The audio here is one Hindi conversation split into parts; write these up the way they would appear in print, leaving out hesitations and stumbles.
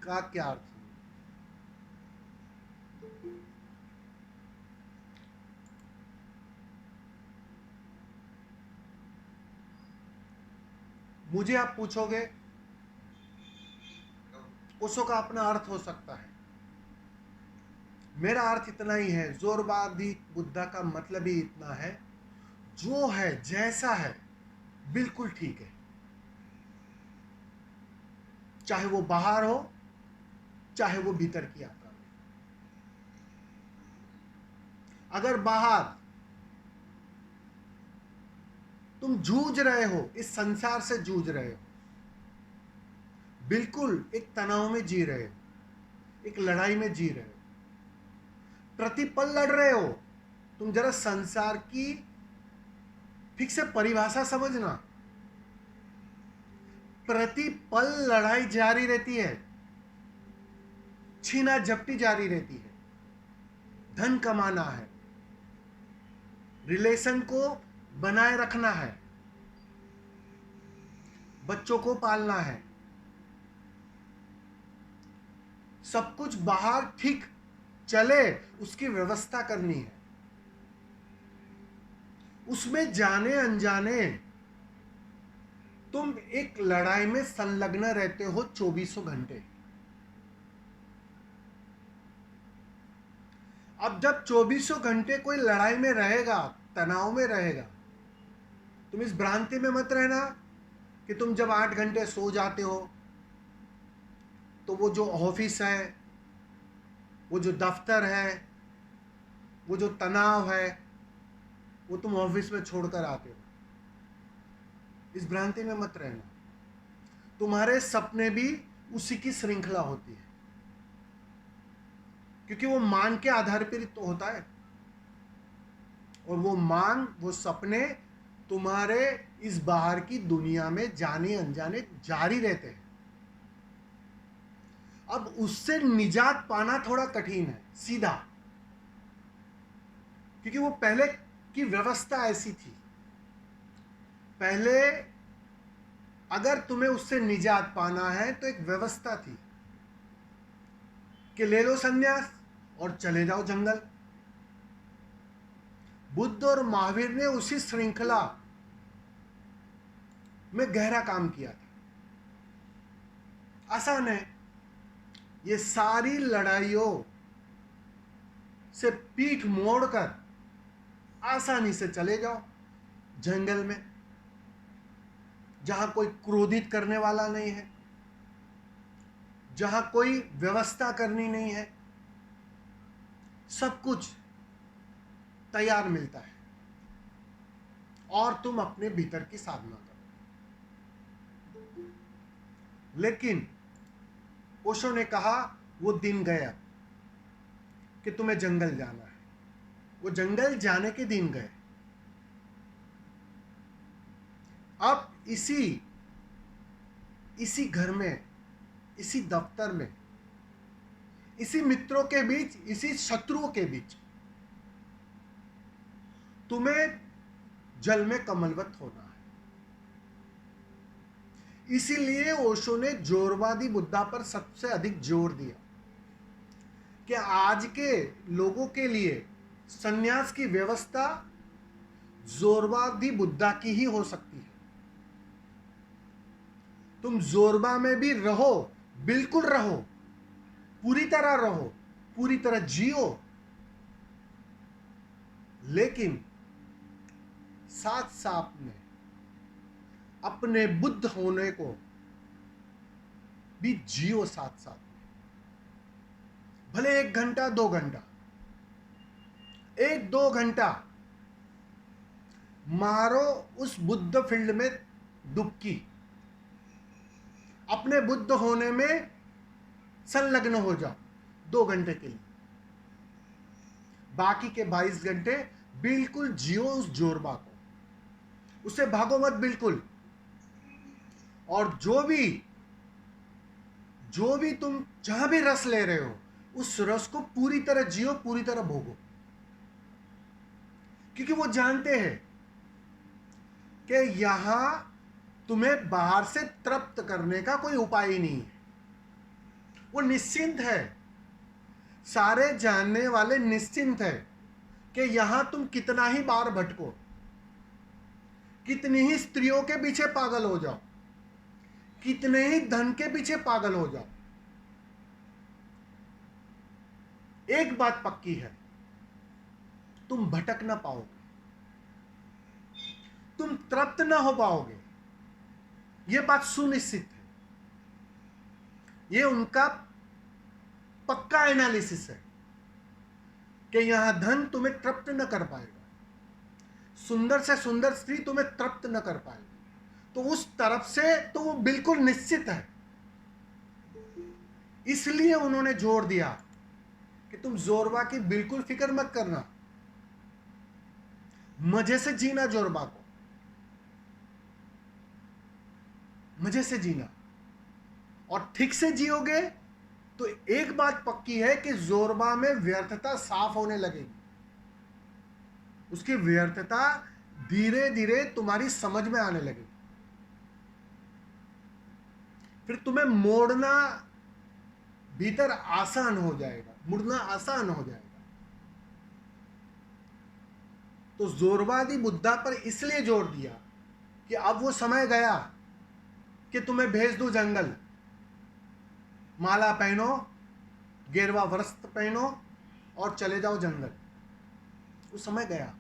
का क्या अर्थ है? मुझे आप पूछोगे, ओशो का अपना अर्थ हो सकता है, मेरा अर्थ इतना ही है, जोरवादी बुद्धा का मतलब ही इतना है, जो है जैसा है बिल्कुल ठीक है, चाहे वो बाहर हो चाहे वो भीतर की आत्मा में। अगर बाहर तुम जूझ रहे हो, इस संसार से जूझ रहे हो, बिल्कुल एक तनाव में जी रहे हो, एक लड़ाई में जी रहे हो, प्रतिपल लड़ रहे हो, तुम जरा संसार की ठीक से परिभाषा समझना, प्रतिपल लड़ाई जारी रहती है, छीना झपटी जारी रहती है, धन कमाना है, रिलेशन को बनाए रखना है, बच्चों को पालना है, सब कुछ बाहर ठीक चले उसकी व्यवस्था करनी है। उसमें जाने अनजाने तुम एक लड़ाई में संलग्न रहते हो 24 घंटे। अब जब 24 घंटे कोई लड़ाई में रहेगा, तनाव में रहेगा, तुम इस भ्रांति में मत रहना कि तुम जब 8 घंटे सो जाते हो तो वो जो ऑफिस है, वो जो दफ्तर है, वो जो तनाव है, वो तुम ऑफिस में छोड़कर आते हो। इस भ्रांति में मत रहना। तुम्हारे सपने भी उसी की श्रृंखला होती है, क्योंकि वो मान के आधार पर तो होता है, और वो मान, वो सपने तुम्हारे इस बाहर की दुनिया में जाने अनजाने जारी रहते हैं। अब उससे निजात पाना थोड़ा कठिन है सीधा, क्योंकि वो पहले की व्यवस्था ऐसी थी। पहले अगर तुम्हें उससे निजात पाना है तो एक व्यवस्था थी कि ले लो संन्यास और चले जाओ जंगल। बुद्ध और महावीर ने उसी श्रृंखला में गहरा काम किया था। आसान है, ये सारी लड़ाइयों से पीठ मोड़कर आसानी से चले जाओ जंगल में, जहां कोई क्रोधित करने वाला नहीं है, जहां कोई व्यवस्था करनी नहीं है, सब कुछ तैयार मिलता है, और तुम अपने भीतर की साधना करो। लेकिन ओशो ने कहा वो दिन गया कि तुम्हें जंगल जाना है। वो जंगल जाने के दिन गए। अब इसी घर में, इसी दफ्तर में, इसी मित्रों के बीच, इसी शत्रुओं के बीच तुम्हें जल में कमलवत होना है। इसीलिए ओशो ने जोरवादी बुद्धा पर सबसे अधिक जोर दिया कि आज के लोगों के लिए संन्यास की व्यवस्था जोरवादी बुद्धा की ही हो सकती है। तुम जोरबा में भी रहो, बिल्कुल रहो, पूरी तरह रहो, पूरी तरह जियो, लेकिन साथ साथ में अपने बुद्ध होने को भी जियो साथ साथ में। भले 1 घंटा 2 घंटा, 1-2 घंटा मारो उस बुद्ध फील्ड में डुबकी, अपने बुद्ध होने में संलग्न हो जाओ 2 घंटे के लिए। बाकी के 22 घंटे बिल्कुल जियो उस जोरबा को, उससे भागो मत बिल्कुल। और जो भी तुम जहां भी रस ले रहे हो, उस रस को पूरी तरह जियो, पूरी तरह भोगो, क्योंकि वो जानते हैं कि यहां तुम्हें बाहर से तृप्त करने का कोई उपाय ही नहीं है। वो निश्चिंत है, सारे जानने वाले निश्चिंत है कि यहां तुम कितना ही बार भटको, कितनी ही स्त्रियों के पीछे पागल हो जाओ, कितने ही धन के पीछे पागल हो जाओ, एक बात पक्की है, तुम भटक ना पाओगे, तुम तृप्त ना हो पाओगे। यह बात सुनिश्चित है, यह उनका पक्का एनालिसिस है कि यहां धन तुम्हें तृप्त न कर पाएगा, सुंदर से सुंदर स्त्री तुम्हें तृप्त न कर पाएगी। तो उस तरफ से तो वो बिल्कुल निश्चित है। इसलिए उन्होंने जोर दिया कि तुम जोरबा की बिल्कुल फिक्र मत करना, मजे से जीना जोरबा को, मजे से जीना, और ठीक से जियोगे तो एक बात पक्की है कि जोरबा में व्यर्थता साफ होने लगेगी। उसकी व्यर्थता धीरे धीरे तुम्हारी समझ में आने लगेगी। फिर तुम्हें मोड़ना भीतर आसान हो जाएगा, मुड़ना आसान हो जाएगा। तो जोरबादी बुद्धा पर इसलिए जोर दिया कि अब वो समय गया कि तुम्हें भेज दूं जंगल, माला पहनो, गेरवा वस्त्र पहनो और चले जाओ जंगल। वो समय गया,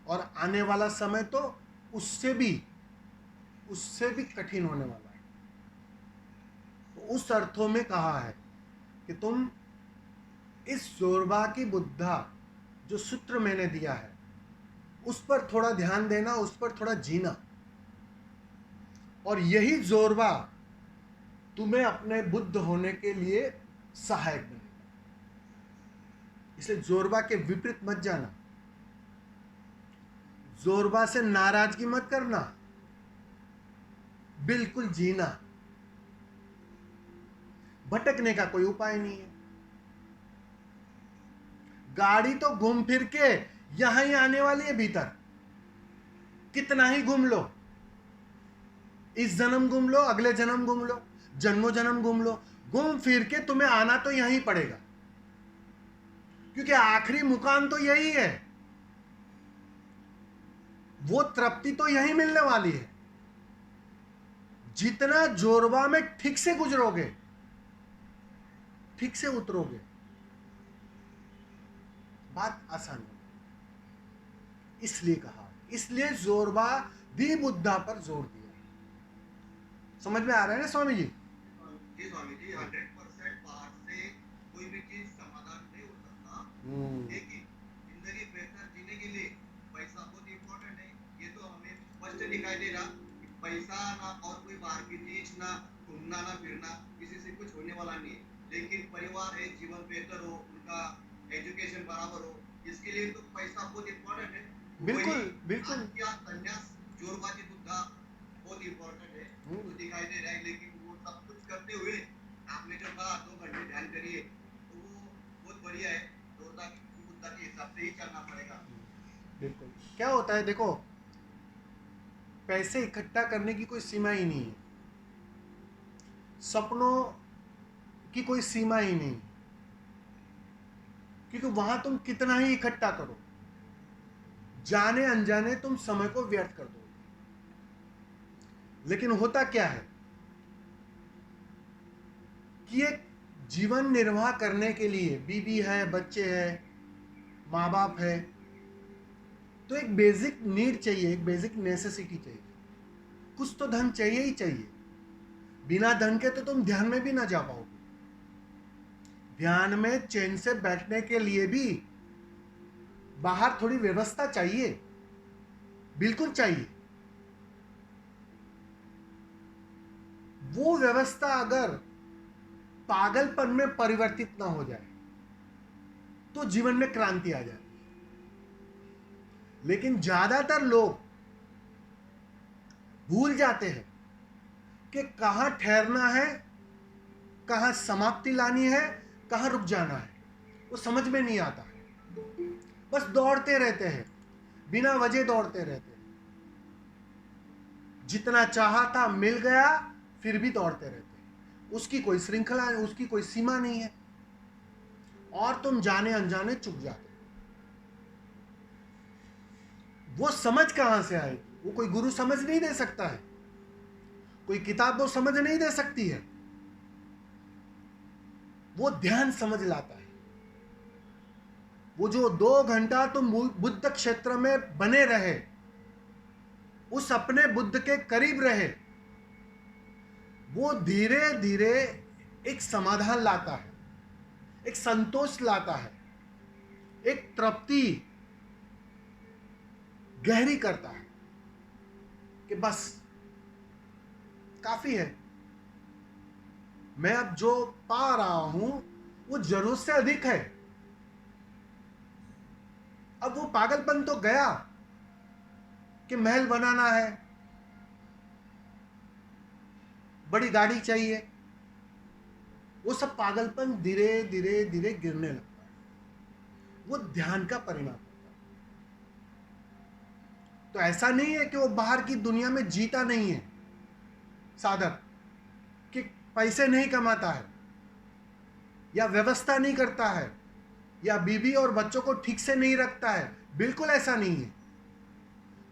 और आने वाला समय तो उससे भी कठिन होने वाला है। तो उस अर्थों में कहा है कि तुम इस जोरबा की बुद्धा जो सूत्र मैंने दिया है उस पर थोड़ा ध्यान देना, उस पर थोड़ा जीना, और यही जोरबा तुम्हें अपने बुद्ध होने के लिए सहायक बनेगा। इसलिए जोरबा के विपरीत मत जाना, जोरबा से नाराजगी मत करना, बिल्कुल जीना। भटकने का कोई उपाय नहीं है। गाड़ी तो घूम फिर के यहां ही आने वाली है भीतर, कितना ही घूम लो, इस जन्म घूम लो, अगले जन्म घूम लो, जन्मों जन्म घूम लो, घूम फिर के तुम्हें आना तो यहीं पड़ेगा, क्योंकि आखिरी मुकाम तो यही है, वो तृप्ति तो यहीं मिलने वाली है। जितना जोरबा में ठीक से गुजरोगे, ठीक से उतरोगे, बात आसान होगी। इसलिए कहा, इसलिए जोरबा दी बुद्धा पर जोर दिया। समझ में आ रहा है ना स्वामी जी? जी स्वामी जी, 100% बाहर से कोई भी चीज समाधान नहीं हो सकता, लेकिन जिंदगी बेहतर जीने के लिए पैसा बहुत इम्पोर्टेंट है। ये तो हमें स्पष्ट दिखाई दे रहा कि पैसा ना और कोई बाहर की चीज ना, घूमना ना फिरना, किसी से कुछ होने वाला नहीं है। लेकिन परिवार है, जीवन बेहतर हो, उनका एजुकेशन बराबर हो, इसके लिए तो पैसा बहुत इम्पोर्टेंट है। बिल्कुल बिल्कुल। क्या संन्यास जोरबाजी बुद्धा बहुत इम्पोर्टेंट है तो दिखाई दे रहा है, लेकिन वो सब कुछ करते हुए आपने जो कहा 2 घंटे ध्यान करिए, तो वो बहुत बढ़िया है। जोरदार बुद्धा के हिसाब से ही चलना पड़ेगा। बिल्कुल। क्या होता है, देखो, पैसे इकट्ठा करने की कोई सीमा ही नहीं है, सपनों की कोई सीमा ही नहीं, क्योंकि वहां तुम कितना ही इकट्ठा करो, जाने अनजाने तुम समय को व्यर्थ कर दोगे। लेकिन होता क्या है कि एक जीवन निर्वाह करने के लिए बीवी है, बच्चे हैं, माँ बाप है, तो एक बेसिक नीड चाहिए, एक बेसिक नेसेसिटी चाहिए, कुछ तो धन चाहिए ही चाहिए। बिना धन के तो तुम ध्यान में भी ना जा पाओगे। ध्यान में चैन से बैठने के लिए भी बाहर थोड़ी व्यवस्था चाहिए, बिल्कुल चाहिए। वो व्यवस्था अगर पागलपन में परिवर्तित ना हो जाए तो जीवन में क्रांति आ जाए। लेकिन ज्यादातर लोग भूल जाते हैं कि कहां ठहरना है, कहां समाप्ति लानी है, कहां रुक जाना है, वो समझ में नहीं आता है। बस दौड़ते रहते हैं, बिना वजह दौड़ते रहते हैं। जितना चाहा था मिल गया, फिर भी दौड़ते रहते हैं। उसकी कोई श्रृंखला है, उसकी कोई सीमा नहीं है, और तुम जाने अनजाने चुक जाते। वो समझ कहां से आएगी? वो कोई गुरु समझ नहीं दे सकता है, कोई किताब वो समझ नहीं दे सकती है, वो ध्यान समझ लाता है। वो जो 2 घंटा तुम बुद्ध क्षेत्र में बने रहे, उस अपने बुद्ध के करीब रहे, वो धीरे धीरे एक समाधान लाता है, एक संतोष लाता है, एक तृप्ति गहरी करता है कि बस काफी है, मैं अब जो पा रहा हूं वो जरूरत से अधिक है। अब वो पागलपन तो गया कि महल बनाना है, बड़ी गाड़ी चाहिए, वो सब पागलपन धीरे धीरे धीरे गिरने लगता है। वो ध्यान का परिणाम होता है। तो ऐसा नहीं है कि वो बाहर की दुनिया में जीता नहीं है साधक, कि पैसे नहीं कमाता है, या व्यवस्था नहीं करता है, या बीवी और बच्चों को ठीक से नहीं रखता है। बिल्कुल ऐसा नहीं है,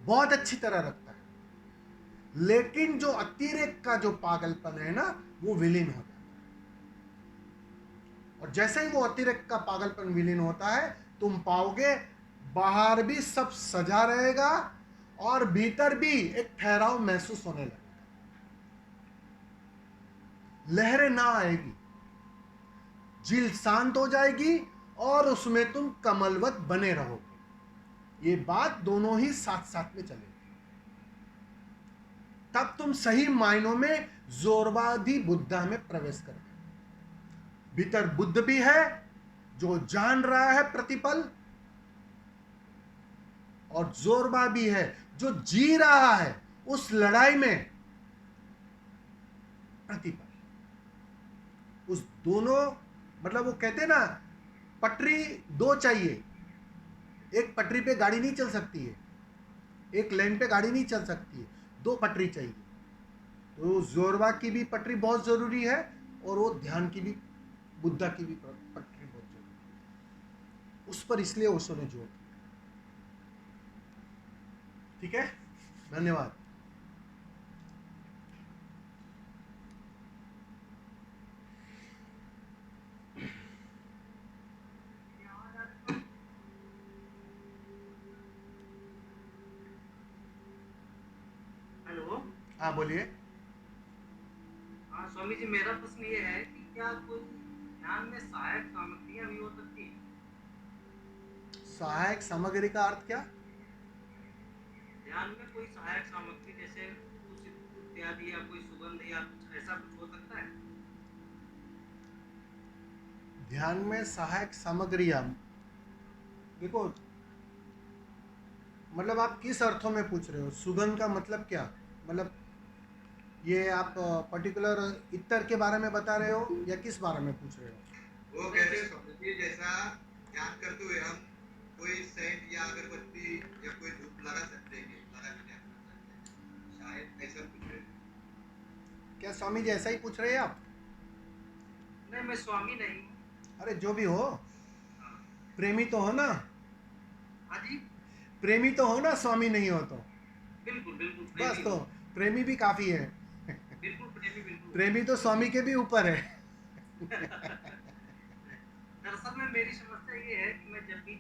बहुत अच्छी तरह रखता है। लेकिन जो अतिरेक का जो पागलपन है ना, वो विलीन हो जाता है। और जैसे ही वो अतिरेक का पागलपन विलीन होता है, तुम पाओगे बाहर भी सब सजा रहेगा और भीतर भी एक ठहराव महसूस होने लगेगा। लहरें ना आएगी, झील शांत हो जाएगी और उसमें तुम कमलवत बने रहोगे। ये बात दोनों ही साथ साथ में चलेगी। तब तुम सही मायनों में जोरवादी बुद्धा में प्रवेश करोगे। भीतर बुद्ध भी है जो जान रहा है प्रतिपल, और जोरबा भी है जो जी रहा है उस लड़ाई में प्रतिपल। उस दोनों, मतलब वो कहते हैं ना, पटरी 2 चाहिए। एक पटरी पे गाड़ी नहीं चल सकती है, एक लाइन पे गाड़ी नहीं चल सकती है, 2 पटरी चाहिए। तो जोरबा की भी पटरी बहुत जरूरी है, और वो ध्यान की भी, बुद्धा की भी पटरी बहुत जरूरी है। उस पर इसलिए ओशो ने जोर दिया। ठीक है, धन्यवाद। हेलो। हाँ बोलिए। हाँ स्वामी जी, मेरा प्रश्न ये है कि क्या कोई ध्यान में सहायक सामग्रियां भी हो सकती है? सहायक सामग्री का अर्थ क्या? ध्यान में कोई सहायक सामग्री जैसे कुछ इत्यादि या कोई सुगंध या कुछ ऐसा कुछ हो सकता है? ध्यान में सहायक सामग्रियां, देखो, मतलब आप किस अर्थों में पूछ रहे हो? सुगंध का मतलब क्या? मतलब ये आप पर्टिकुलर इत्र के बारे में बता रहे हो या किस बारे में पूछ रहे हो? वो कहते हैं स्वामी जी, जैसा ध्यान करते हुए हम कोई सेंट या अगरबत्ती या कोई धूप लगा सकते हैं, लगा के ध्यान कर सकते हैं, शायद ऐसा कुछ है। क्या स्वामी जी ऐसा ही पूछ रहे हैं आप? नहीं, मैं स्वामी नहीं हूँ। अरे जो भी हो, हाँ। प्रेमी तो हो ना? हाँ जी, प्रेमी तो हो ना, स्वामी नहीं हो तो? बिल्कुल बिल्कुल बस प्रेमी तो हूँ। प्रेमी भी काफी है। बिल्कुल प्रेमी, बिल्कुल। प्रेमी तो स्वामी के भी ऊपर है। दरअसल में मेरी समस्या ये है कि मैं जब भी